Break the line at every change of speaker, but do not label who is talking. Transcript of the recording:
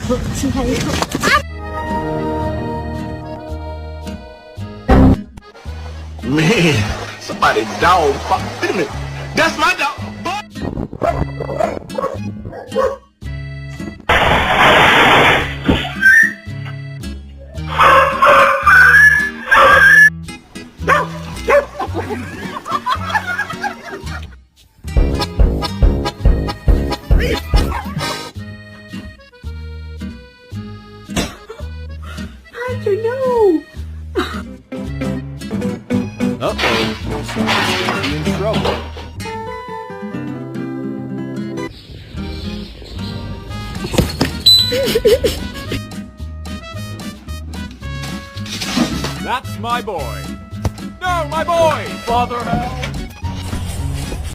Man, somebody dog. Wait a minute. That's my dog.
How'd you know?
Uh-oh, somebody's gonna be in trouble. That's my boy. No, my boy! Father help!